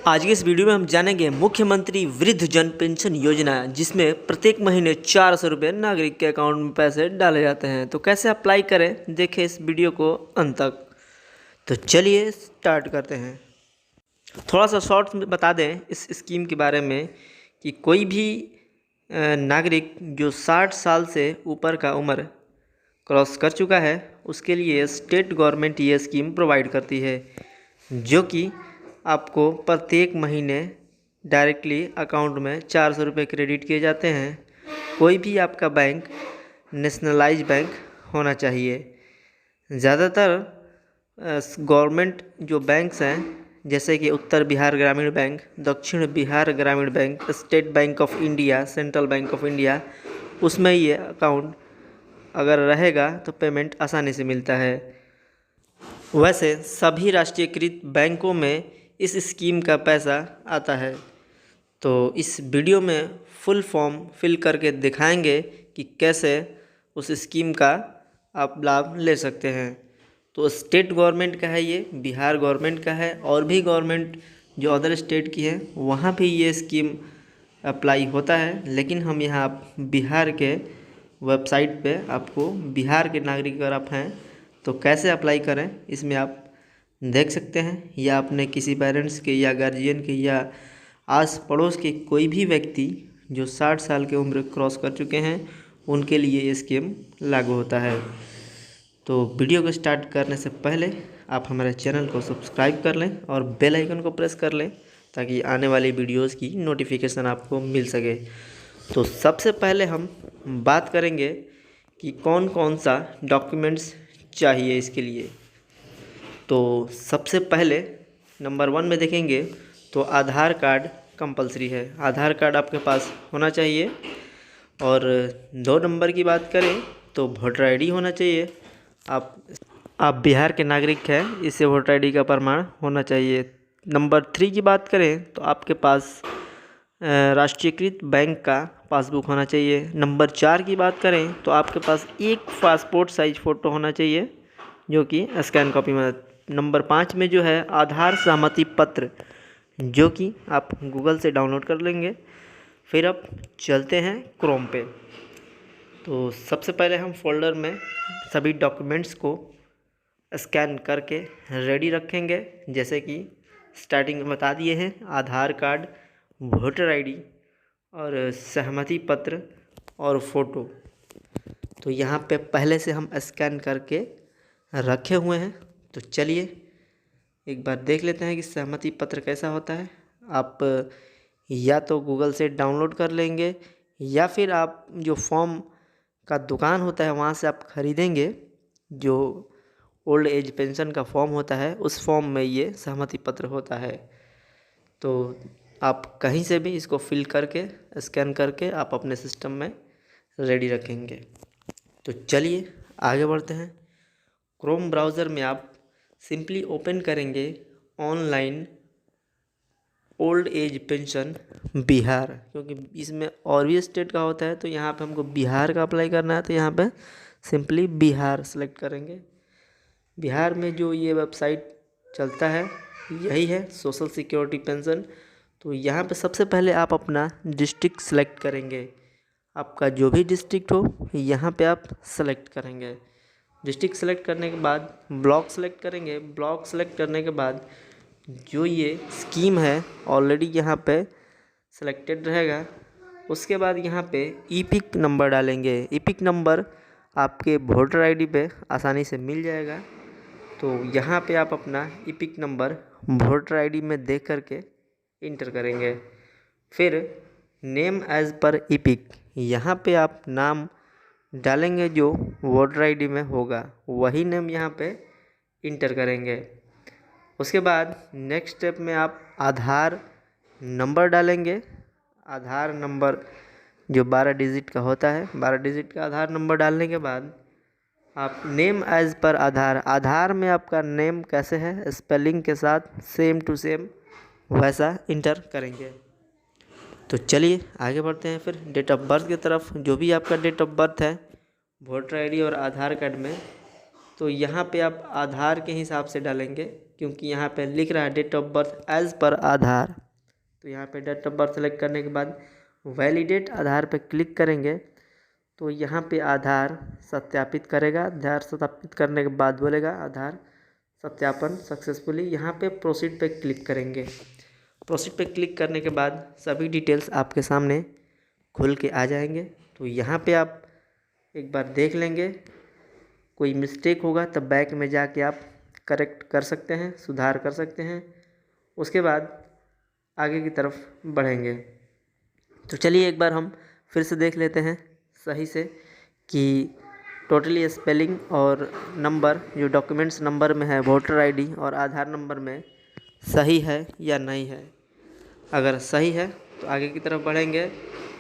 आज के इस वीडियो में हम जानेंगे मुख्यमंत्री वृद्धजन पेंशन योजना, जिसमें प्रत्येक महीने 400 रुपये नागरिक के अकाउंट में पैसे डाले जाते हैं। तो कैसे अप्लाई करें, देखें इस वीडियो को अंत तक। तो चलिए स्टार्ट करते हैं। थोड़ा सा शॉर्ट में बता दें इस स्कीम के बारे में कि कोई भी नागरिक जो 60 साल से ऊपर का उम्र क्रॉस कर चुका है, उसके लिए स्टेट गवर्नमेंट ये स्कीम प्रोवाइड करती है, जो कि आपको प्रत्येक महीने डायरेक्टली अकाउंट में 400 रुपये क्रेडिट किए जाते हैं। कोई भी आपका बैंक नेशनलाइज बैंक होना चाहिए। ज़्यादातर गवर्नमेंट जो बैंक्स हैं, जैसे कि उत्तर बिहार ग्रामीण बैंक, दक्षिण बिहार ग्रामीण bank, state bank of India, central bank of India, उसमें ये अकाउंट अगर रहेगा तो पेमेंट आसानी से मिलता है। वैसे सभी राष्ट्रीयकृत बैंकों में इस स्कीम का पैसा आता है। तो इस वीडियो में फुल फॉर्म फिल करके दिखाएंगे कि कैसे उस स्कीम का आप लाभ ले सकते हैं। तो स्टेट गवर्नमेंट का है, ये बिहार गवर्नमेंट का है, और भी गवर्नमेंट जो अदर स्टेट की है वहाँ भी ये स्कीम अप्लाई होता है। लेकिन हम यहाँ बिहार के वेबसाइट पे आपको बिहार के नागरिक अगर आप हैं तो कैसे अप्लाई करें इसमें आप देख सकते हैं, या अपने किसी पेरेंट्स के या गार्जियन के या आस पड़ोस के कोई भी व्यक्ति जो 60 साल की उम्र क्रॉस कर चुके हैं उनके लिए ये स्कीम लागू होता है। तो वीडियो को स्टार्ट करने से पहले आप हमारे चैनल को सब्सक्राइब कर लें और बेल आइकन को प्रेस कर लें, ताकि आने वाली वीडियोस की नोटिफिकेशन आपको मिल सके। तो सबसे पहले हम बात करेंगे कि कौन कौन सा डॉक्यूमेंट्स चाहिए इसके लिए। तो सबसे पहले नंबर 1 में देखेंगे तो आधार कार्ड कंपलसरी है। आधार कार्ड आपके पास होना चाहिए। और 2 नंबर की बात करें तो वोटर आईडी होना चाहिए। आप बिहार के नागरिक हैं, इससे वोटर आईडी का प्रमाण होना चाहिए। नंबर 3 की बात करें तो आपके पास राष्ट्रीयकृत बैंक का पासबुक होना चाहिए। नंबर 4 की बात करें तो आपके पास एक पासपोर्ट साइज फ़ोटो होना चाहिए, जो कि स्कैन कॉपी में। नंबर 5 में जो है आधार सहमति पत्र, जो कि आप गूगल से डाउनलोड कर लेंगे। फिर अब चलते हैं क्रोम पे। तो सबसे पहले हम फोल्डर में सभी डॉक्यूमेंट्स को स्कैन करके रेडी रखेंगे, जैसे कि स्टार्टिंग में बता दिए हैं, आधार कार्ड, वोटर आईडी और सहमति पत्र और फ़ोटो। तो यहाँ पे पहले से हम स्कैन करके रखे हुए हैं। तो चलिए एक बार देख लेते हैं कि सहमति पत्र कैसा होता है। आप या तो गूगल से डाउनलोड कर लेंगे, या फिर आप जो फॉर्म का दुकान होता है वहाँ से आप ख़रीदेंगे। जो ओल्ड एज पेंशन का फॉर्म होता है, उस फॉर्म में ये सहमति पत्र होता है। तो आप कहीं से भी इसको फिल करके स्कैन करके आप अपने सिस्टम में रेडी रखेंगे। तो चलिए आगे बढ़ते हैं। क्रोम ब्राउज़र में आप सिंपली ओपन करेंगे online old age pension Bihar, क्योंकि इसमें और भी स्टेट का होता है। तो यहाँ पे हमको बिहार का अप्लाई करना है, तो यहाँ पे सिंपली बिहार सेलेक्ट करेंगे। बिहार में जो ये वेबसाइट चलता है यही है, सोशल सिक्योरिटी पेंशन। तो यहाँ पे सबसे पहले आप अपना डिस्ट्रिक्ट सेलेक्ट करेंगे। आपका जो भी डिस्ट्रिक्ट हो यहाँ पे आप सेलेक्ट करेंगे। डिस्ट्रिक्ट सेलेक्ट करने के बाद ब्लॉक सेलेक्ट करेंगे। ब्लॉक सेलेक्ट करने के बाद जो ये स्कीम है ऑलरेडी यहाँ पे सेलेक्टेड रहेगा। उसके बाद यहाँ पे ईपिक नंबर डालेंगे। ईपिक नंबर आपके वोटर आईडी पे आसानी से मिल जाएगा। तो यहाँ पे आप अपना ईपिक नंबर वोटर आईडी में देख करके इंटर करेंगे। फिर नेम एज़ पर ईपिक, यहाँ पे आप नाम डालेंगे जो वोटर आईडी में होगा, वही नेम यहाँ पे इंटर करेंगे। उसके बाद नेक्स्ट स्टेप में आप आधार नंबर डालेंगे। आधार नंबर जो 12 डिजिट का होता है, 12 डिजिट का आधार नंबर डालने के बाद आप नेम एज़ पर आधार में आपका नेम कैसे है स्पेलिंग के साथ सेम टू सेम वैसा इंटर करेंगे। तो चलिए आगे बढ़ते हैं। फिर डेट ऑफ बर्थ की तरफ। जो भी आपका डेट ऑफ बर्थ है वोटर आईडी और आधार कार्ड में तो यहाँ पे आप आधार के हिसाब से डालेंगे, क्योंकि यहाँ पे लिख रहा है date of birth as per आधार। तो यहाँ पे डेट ऑफ बर्थ सेलेक्ट करने के बाद वैलिडेट आधार पे क्लिक करेंगे, तो यहाँ पे आधार सत्यापित करेगा। आधार सत्यापित करने के बाद बोलेगा आधार सत्यापन सक्सेसफुली। यहाँ पे प्रोसीड पे क्लिक करेंगे। प्रोसीड पे क्लिक करने के बाद सभी डिटेल्स आपके सामने खुल के आ जाएंगे। तो यहाँ पे आप एक बार देख लेंगे, कोई मिस्टेक होगा तब बैक में जाके आप करेक्ट कर सकते हैं, सुधार कर सकते हैं। उसके बाद आगे की तरफ बढ़ेंगे। तो चलिए एक बार हम फिर से देख लेते हैं सही से कि टोटली स्पेलिंग और नंबर जो डॉक्यूमेंट्स नंबर में है, वोटर आईडी और आधार नंबर में सही है या नहीं है। अगर सही है तो आगे की तरफ बढ़ेंगे।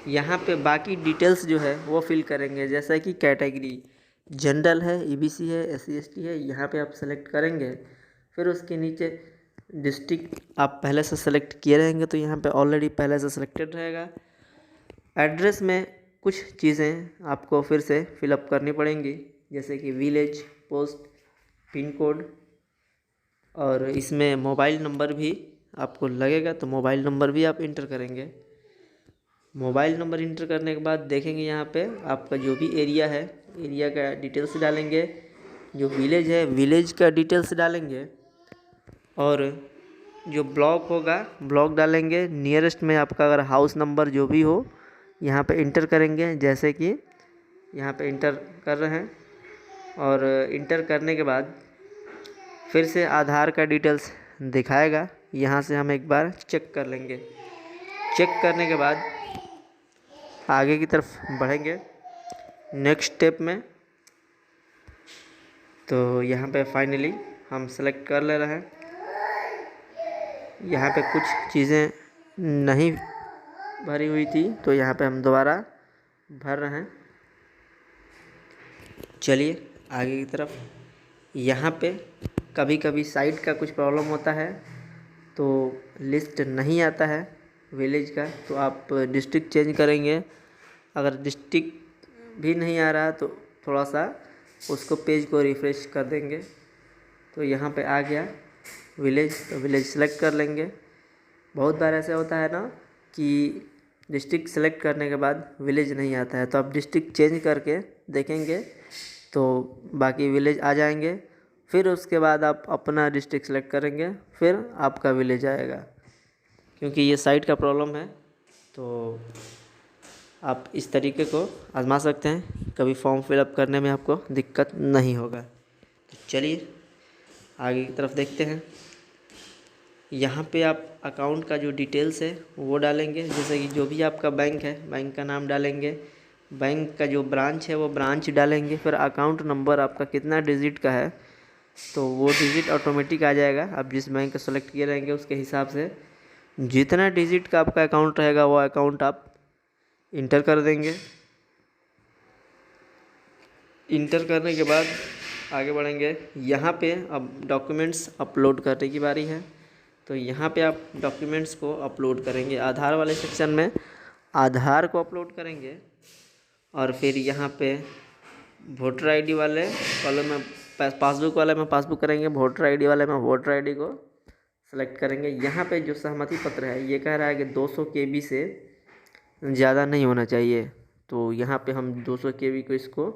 यहाँ पे बाकी डिटेल्स जो है वो फिल करेंगे, जैसा कि कैटेगरी जनरल है, ईबीसी है, एससी एसटी है, यहाँ पे आप सेलेक्ट करेंगे। फिर उसके नीचे डिस्ट्रिक्ट आप पहले से सेलेक्ट किए रहेंगे, तो यहाँ पे ऑलरेडी पहले से सेलेक्टेड रहेगा। एड्रेस में कुछ चीज़ें आपको फिर से फिलअप करनी पड़ेंगी, जैसे कि विलेज, पोस्ट, पिन कोड, और इसमें मोबाइल नंबर भी आपको लगेगा, तो मोबाइल नंबर भी आप इंटर करेंगे। मोबाइल नंबर इंटर करने के बाद देखेंगे यहाँ पे आपका जो भी एरिया है, एरिया का डिटेल्स डालेंगे। जो विलेज है, विलेज का डिटेल्स डालेंगे। और जो ब्लॉक होगा, ब्लॉक डालेंगे। नियरेस्ट में आपका अगर हाउस नंबर जो भी हो यहाँ पे इंटर करेंगे, जैसे कि यहाँ पे इंटर कर रहे हैं। और इंटर करने के बाद फिर से आधार का डिटेल्स दिखाएगा। यहाँ से हम एक बार चेक कर लेंगे। चेक करने के बाद आगे की तरफ बढ़ेंगे नेक्स्ट स्टेप में। तो यहाँ पे फाइनली हम सेलेक्ट कर ले रहे हैं। यहाँ पे कुछ चीज़ें नहीं भरी हुई थी, तो यहाँ पे हम दोबारा भर रहे हैं। चलिए आगे की तरफ। यहाँ पे कभी कभी साइट का कुछ प्रॉब्लम होता है, तो लिस्ट नहीं आता है विलेज का, तो आप डिस्ट्रिक्ट चेंज करेंगे। अगर डिस्ट्रिक्ट भी नहीं आ रहा तो थोड़ा सा उसको पेज को रिफ़्रेश कर देंगे। तो यहाँ पे आ गया विलेज, तो विलेज सेलेक्ट कर लेंगे। बहुत बार ऐसा होता है ना कि डिस्ट्रिक्ट सेलेक्ट करने के बाद विलेज नहीं आता है, तो आप डिस्ट्रिक्ट चेंज करके देखेंगे तो बाकी विलेज आ जाएंगे। फिर उसके बाद आप अपना डिस्ट्रिक्ट सेलेक्ट करेंगे, फिर आपका विलेज आएगा। क्योंकि ये साइट का प्रॉब्लम है, तो आप इस तरीके को आजमा सकते हैं, कभी फॉर्म फिलअप करने में आपको दिक्कत नहीं होगा। तो चलिए आगे की तरफ देखते हैं। यहाँ पे आप अकाउंट का जो डिटेल्स है वो डालेंगे, जैसे कि जो भी आपका बैंक है, बैंक का नाम डालेंगे। बैंक का जो ब्रांच है वो ब्रांच डालेंगे। फिर अकाउंट नंबर आपका कितना डिजिट का है, तो वो डिजिट ऑटोमेटिक आ जाएगा। आप जिस बैंक को सेलेक्ट किए रहेंगे उसके हिसाब से जितना डिजिट का आपका अकाउंट रहेगा वो अकाउंट आप इंटर कर देंगे। इंटर करने के बाद आगे बढ़ेंगे। यहाँ पे अब डॉक्यूमेंट्स अपलोड करने की बारी है, तो यहाँ पे आप डॉक्यूमेंट्स को अपलोड करेंगे। आधार वाले सेक्शन में आधार को अपलोड करेंगे, और फिर यहाँ पे वोटर आईडी वाले कॉलम में पासबुक वाले में पासबुक करेंगे, वोटर आईडी वाले में वोटर आईडी को सेलेक्ट करेंगे। यहाँ पे जो सहमति पत्र है ये कह रहा है कि 200 KB से ज़्यादा नहीं होना चाहिए, तो यहाँ पे हम 200 KB को इसको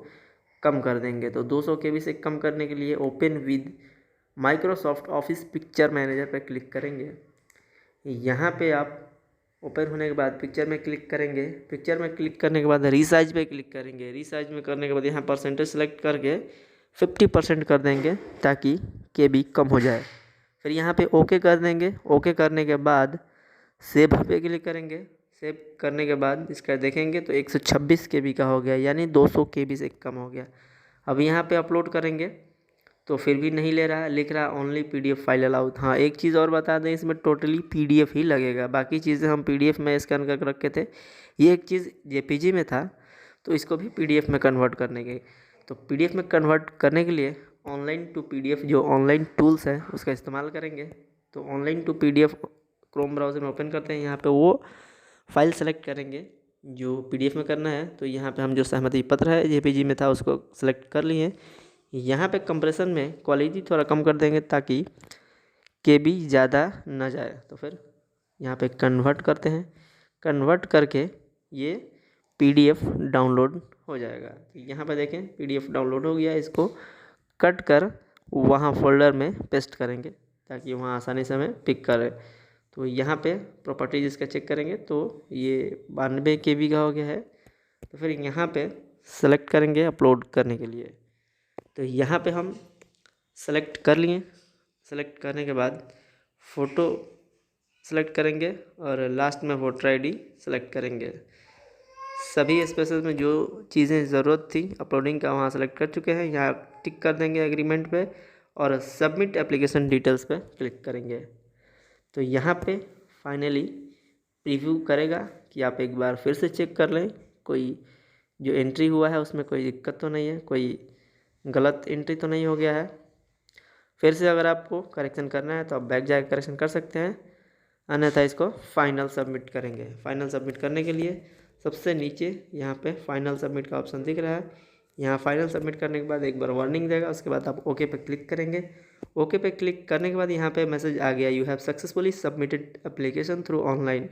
कम कर देंगे। तो 200 KB से कम करने के लिए open with Microsoft office picture manager पर क्लिक करेंगे। यहाँ पे आप ओपन होने के बाद पिक्चर में क्लिक करेंगे। पिक्चर में क्लिक करने के बाद रीसाइज पे क्लिक करेंगे। रीसाइज में करने के बाद यहाँ परसेंटेज सेलेक्ट करके 50% कर देंगे, ताकि KB कम हो जाए। फिर यहाँ पे ओके कर देंगे। ओके करने के बाद सेव पे क्लिक करेंगे। सेव करने के बाद इसका देखेंगे तो 126 KB का हो गया, यानी 200 KB से कम हो गया। अब यहाँ पे अपलोड करेंगे तो फिर भी नहीं ले रहा, लिख रहा ओनली PDF फाइल अलाउड। हाँ, एक चीज़ और बता दें, इसमें टोटली PDF ही लगेगा। बाकी चीज़ें हम PDF में स्कैन करके रखे थे, ये एक चीज़ JPG में था, तो इसको भी PDF में कन्वर्ट करने के, तो PDF में कन्वर्ट करने के लिए ऑनलाइन टू PDF जो ऑनलाइन टूल्स है उसका इस्तेमाल करेंगे। तो online to PDF Chrome browser में ओपन करते हैं। यहाँ पे वो फाइल सेलेक्ट करेंगे जो PDF में करना है। तो यहाँ पे हम जो सहमति पत्र है JPG में था उसको सेलेक्ट कर लिए। यहाँ पे कंप्रेशन में क्वालिटी थोड़ा कम कर देंगे ताकि KB ज़्यादा ना जाए। तो फिर यहाँ पे कन्वर्ट करते हैं, कन्वर्ट करके ये PDF डाउनलोड हो जाएगा। तो यहाँ पे देखें PDF डाउनलोड हो गया। इसको कट कर वहाँ फोल्डर में पेस्ट करेंगे ताकि वहाँ आसानी से हमें पिक करे। तो यहाँ पे प्रॉपर्टीज इसका चेक करेंगे तो ये 92 KB का हो गया है। तो फिर यहाँ पे सेलेक्ट करेंगे अपलोड करने के लिए। तो यहाँ पे हम सेलेक्ट कर लिए। सेलेक्ट करने के बाद फ़ोटो सेलेक्ट करेंगे और लास्ट में वोटर ID सेलेक्ट करेंगे। सभी स्पेसेस में जो चीज़ें ज़रूरत थी अपलोडिंग का वहाँ सेलेक्ट कर चुके हैं। यहाँ टिक कर देंगे एग्रीमेंट पे और सबमिट एप्लीकेशन डिटेल्स पे क्लिक करेंगे। तो यहाँ पे फाइनली प्रीव्यू करेगा कि आप एक बार फिर से चेक कर लें कोई जो एंट्री हुआ है उसमें कोई दिक्कत तो नहीं है, कोई गलत एंट्री तो नहीं हो गया है। फिर से अगर आपको करेक्शन करना है तो आप बैक जाकर करेक्शन कर सकते हैं, अन्यथा इसको फाइनल सबमिट करेंगे। फाइनल सबमिट करने के लिए सबसे नीचे यहाँ पे फाइनल सबमिट का ऑप्शन दिख रहा है। यहाँ फाइनल सबमिट करने के बाद एक बार वार्निंग देगा, उसके बाद आप ओके पे क्लिक करेंगे। ओके पे क्लिक करने के बाद यहाँ पे मैसेज आ गया, you have successfully submitted application through online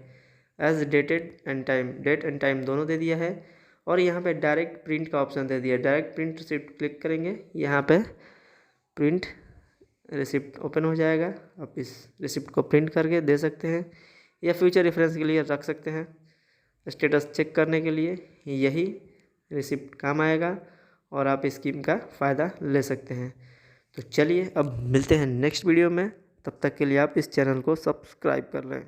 as dated and time. Date and time दोनों दे दिया है और यहाँ पे डायरेक्ट प्रिंट का ऑप्शन दे दिया। डायरेक्ट प्रिंट रिसिप्ट क्लिक करेंगे, यहाँ पे प्रिंट रिसिप्ट ओपन हो जाएगा। आप इस रिसिप्ट को प्रिंट करके दे सकते हैं या फ्यूचर रेफरेंस के लिए रख सकते हैं। स्टेटस चेक करने के लिए यही रिसिप्ट काम आएगा और आप इस स्कीम का फ़ायदा ले सकते हैं। तो चलिए अब मिलते हैं नेक्स्ट वीडियो में, तब तक के लिए आप इस चैनल को सब्सक्राइब कर लें।